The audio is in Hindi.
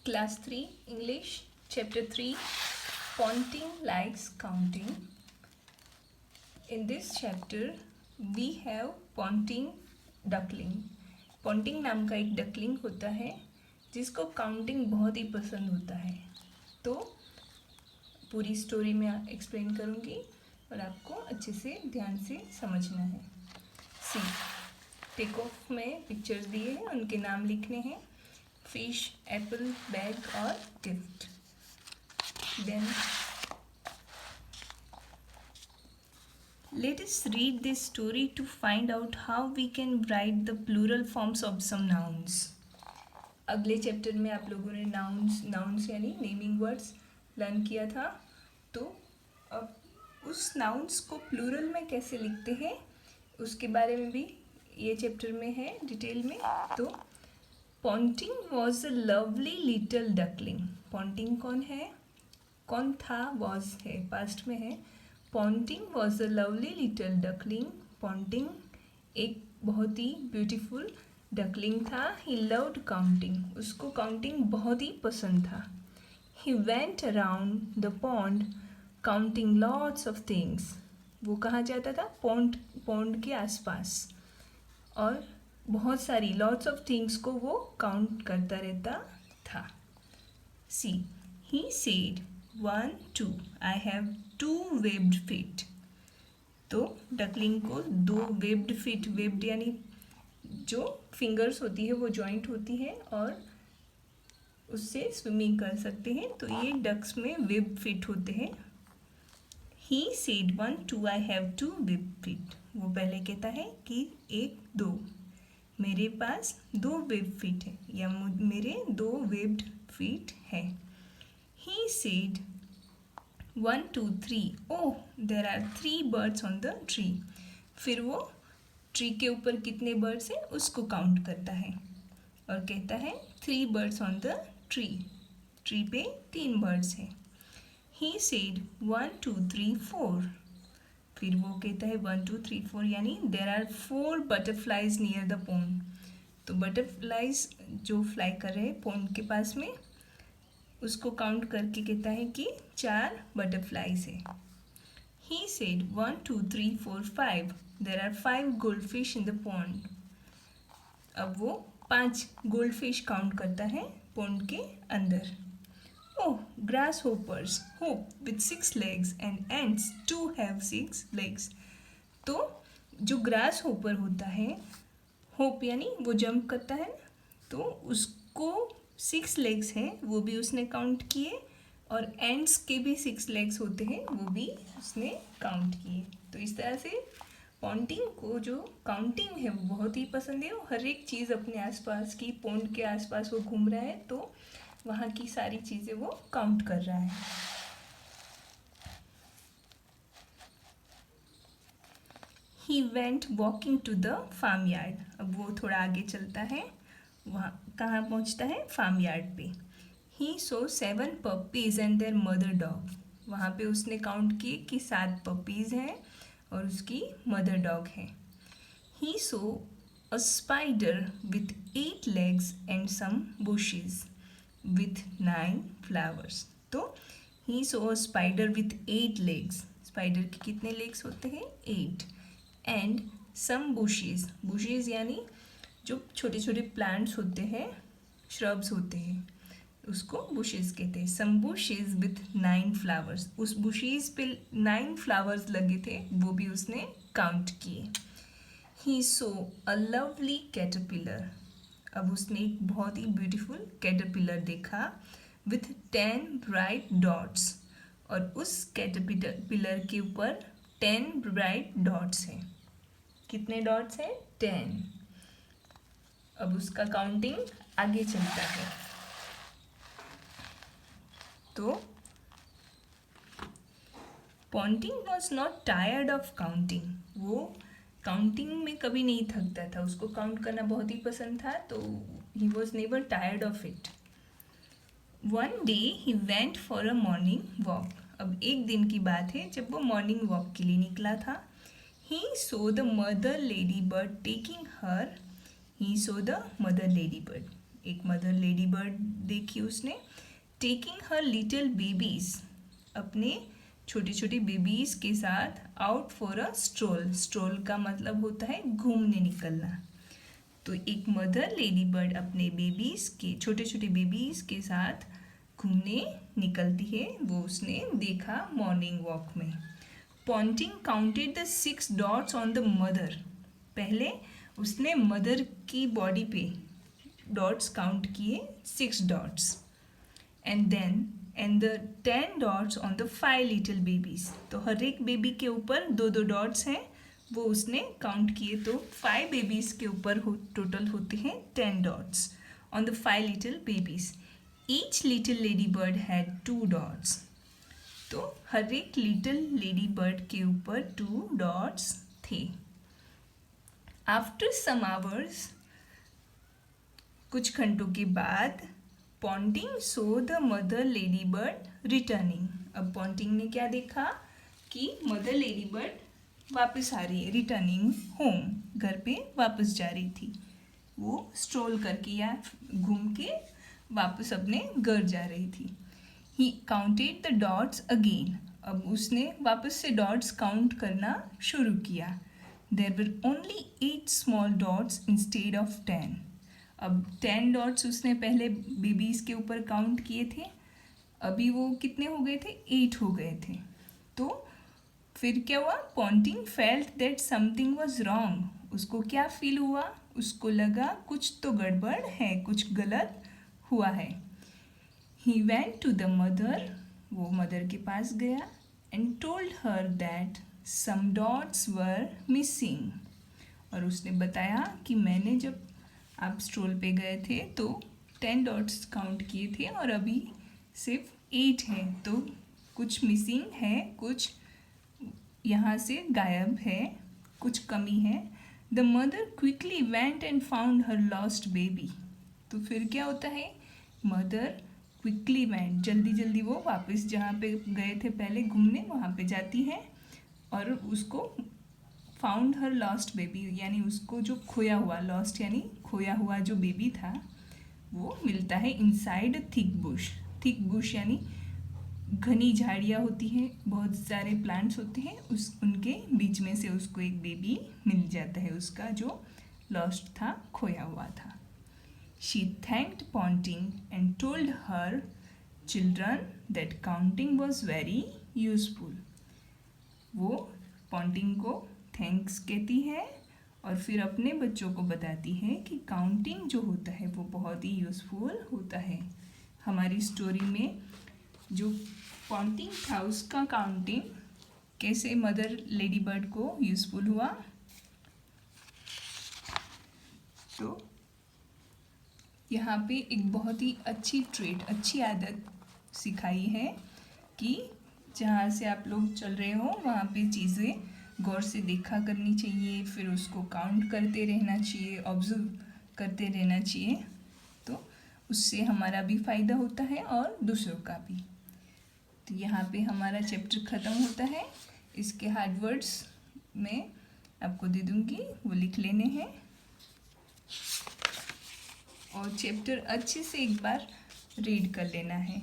Class 3 English, Chapter 3, Ponting Likes Counting. In this chapter, we have Ponting Duckling. Ponting नाम का एक डकलिंग होता है जिसको काउंटिंग बहुत ही पसंद होता है. तो पूरी स्टोरी में एक्सप्लेन करूँगी और आपको अच्छे से ध्यान से समझना है. सी टेक ऑफ में पिक्चर्स दिए हैं, उनके नाम लिखने हैं. फिश, एप्पल, बैग और gift. Then let us read this story to find out how we can write the plural forms of some nouns. अगले चैप्टर में आप लोगों ने नाउन्स यानी नेमिंग वर्ड्स लर्न किया था. तो अब उस नाउन्स को प्लूरल में कैसे लिखते हैं उसके बारे में भी ये चैप्टर में है डिटेल में. तो Ponting was a lovely little duckling. Ponting कौन है, कौन था, वॉज है, पास्ट में है. Ponting was a lovely little duckling. Ponting एक बहुत ही ब्यूटीफुल डकलिंग था. He loved counting. उसको काउंटिंग बहुत ही पसंद था. He went around the pond counting lots of things. वो कहाँ जाता था, पॉन्ड के आसपास, और बहुत सारी लॉट्स ऑफ थिंग्स को वो काउंट करता रहता था. सी ही said 1 2 I have 2 webbed feet. तो डकलिंग को 2 वेब्ड फीट, वेब्ड यानी जो फिंगर्स होती है वो जॉइंट होती है और उससे स्विमिंग कर सकते हैं. तो ये डक्स में वेब फीट होते हैं. He said 1 2 I have 2 web feet. वो पहले कहता है कि 1 2 मेरे पास 2 वेब फीट है या मेरे 2 वेब्ड फीट है. He said 1 2 3 oh there are 3 birds on the tree. फिर वो ट्री के ऊपर कितने बर्ड्स हैं उसको काउंट करता है और कहता है 3 birds on the tree. Tree पे 3 बर्ड्स हैं. He said 1 2 3 4. फिर वो कहता है 1 2 3 4 यानी there are 4 butterflies near the pond. तो बटरफ्लाइज जो फ्लाई कर रहे हैं पोंड के पास में, उसको काउंट करके कहता है कि 4 बटरफ्लाइज है. He said 1 2 3 4 5 there are 5 goldfish in the pond. अब वो 5 गोल्ड फिश काउंट करता है पोंड के अंदर. Oh, grasshoppers hop with 6 legs and ants too have 6 legs. तो जो ग्रास होपर होता है, होप यानी वो जंप करता है, तो उसको 6 लेग्स हैं, वो भी उसने काउंट किए. और एंट्स के भी 6 लेग्स होते हैं, वो भी उसने काउंट किए. तो इस तरह से पॉन्टिंग को जो काउंटिंग है वो बहुत ही पसंद है. हर एक चीज़ अपने आसपास की, पोंड के आसपास वो घूम रहा है तो वहाँ की सारी चीज़ें वो काउंट कर रहा है. He went walking to the farmyard. अब वो थोड़ा आगे चलता है, वहाँ कहाँ पहुँचता है, फार्म यार्ड पे. ही सो 7 puppies and there mother dog. वहाँ पे उसने काउंट किए कि 7 पपीज़ हैं और उसकी मदर डॉग है. He saw a spider with 8 legs and some bushes with 9 flowers. तो he saw a spider with 8 legs. Spider के कितने लेग्स होते हैं, 8. And some bushes. bushes यानी जो छोटे छोटे प्लांट्स होते हैं, श्रब्स होते हैं, उसको bushes कहते हैं. सम bushes विथ 9 flowers. उस bushes पे 9 flowers लगे थे, वो भी उसने काउंट किए. ही सो अ लवली कैटरपिलर. अब उसने एक बहुत ही ब्यूटीफुल कैटरपिलर देखा विथ 10 ब्राइट डॉट्स. और उस कैटरपिलर के ऊपर 10 ब्राइट डॉट्स हैं. कितने डॉट्स हैं, 10. अब उसका काउंटिंग आगे चलता है. तो Ponting was not tired of counting. वो काउंटिंग में कभी नहीं थकता था, उसको काउंट करना बहुत ही पसंद था. तो he was never tired of it. One day he went for a morning walk. अब एक दिन की बात है जब वो मॉर्निंग वॉक के लिए निकला था. He saw the mother ladybird taking her. He saw the mother ladybird. एक मदर लेडी बर्ड देखी उसने, टेकिंग हर लिटिल बेबीज, अपने छोटे छोटे बेबीज के साथ out for a stroll. Stroll का मतलब होता है घूमने निकलना। तो एक मदर लेडी बर्ड अपने बेबीज के छोटे छोटे बेबीज के साथ घूमने निकलती है, वो उसने देखा मॉर्निंग वॉक में। Pointing counted the 6 dots on the mother, पहले उसने मदर की बॉडी पे डॉट्स काउंट किए, 6 dots, and the 10 dots on the 5 little babies. तो हर एक बेबी के ऊपर 2-2 डॉट्स हैं, वो उसने काउंट किए, तो 5 बेबीज के ऊपर टोटल होते हैं 10 dots on the 5 little babies. Each little lady bird had 2 dots, तो हर एक लिटिल लेडी बर्ड के ऊपर 2 डॉट्स थे। आफ्टर सम आवर्स, कुछ घंटों के बाद, Ponting so the mother lady bird returning. अब पॉन्टिंग ने क्या देखा कि मदर लेडी बर्ड वापस आ रही है, रिटर्निंग होम, घर पे वापस जा रही थी। वो स्ट्रोल करके या घूम के वापस अपने घर जा रही थी। He counted the dots again, अब उसने वापस से डॉट्स काउंट करना शुरू किया। There were only 8 small dots instead of 10। अब 10 डॉट्स उसने पहले बेबीज़ के ऊपर काउंट किए थे, अभी वो कितने हो गए थे, 8 हो गए थे। तो फिर क्या हुआ, Ponting felt that something was wrong, उसको क्या फील हुआ, उसको लगा कुछ तो गड़बड़ है, कुछ गलत हुआ है। He went to the mother, वो मदर के पास गया, and told her that some dots were missing, और उसने बताया कि मैंने जब आप स्ट्रोल पे गए थे तो 10 डॉट्स काउंट किए थे और अभी सिर्फ 8 हैं, तो कुछ मिसिंग है, कुछ यहाँ से गायब है, कुछ कमी है। The mother quickly went and found her lost baby, तो फिर क्या होता है, मदर क्विकली वेंट, जल्दी जल्दी वो वापस जहाँ पे गए थे पहले घूमने, वहाँ पे जाती है और उसको फाउंड हर लॉस्ट बेबी, यानी उसको जो खोया हुआ, लॉस्ट यानी खोया हुआ जो बेबी था, वो मिलता है inside thick Bush. Thick Bush यानी घनी झाड़ियाँ होती हैं, बहुत सारे प्लांट्स होते हैं, उनके बीच में से उसको एक बेबी मिल जाता है, उसका जो लॉस्ट था, खोया हुआ था। She thanked Ponting and told her children that counting was very useful. वो पॉन्टिंग को थैंक्स कहती है और फिर अपने बच्चों को बताती है कि काउंटिंग जो होता है वो बहुत ही यूज़फुल होता है। हमारी स्टोरी में जो पॉन्टिंग था उसका काउंटिंग कैसे मदर लेडी बर्ड को यूज़फुल हुआ, तो यहाँ पे एक बहुत ही अच्छी ट्रेट, अच्छी आदत सिखाई है कि जहाँ से आप लोग चल रहे हो वहाँ पे चीज़ें गौर से देखा करनी चाहिए, फिर उसको काउंट करते रहना चाहिए, ऑब्जर्व करते रहना चाहिए, तो उससे हमारा भी फ़ायदा होता है और दूसरों का भी। तो यहाँ पे हमारा चैप्टर ख़त्म होता है। इसके हार्ड वर्ड्स मैं आपको दे दूँगी, वो लिख लेने हैं और चैप्टर अच्छे से एक बार रीड कर लेना है।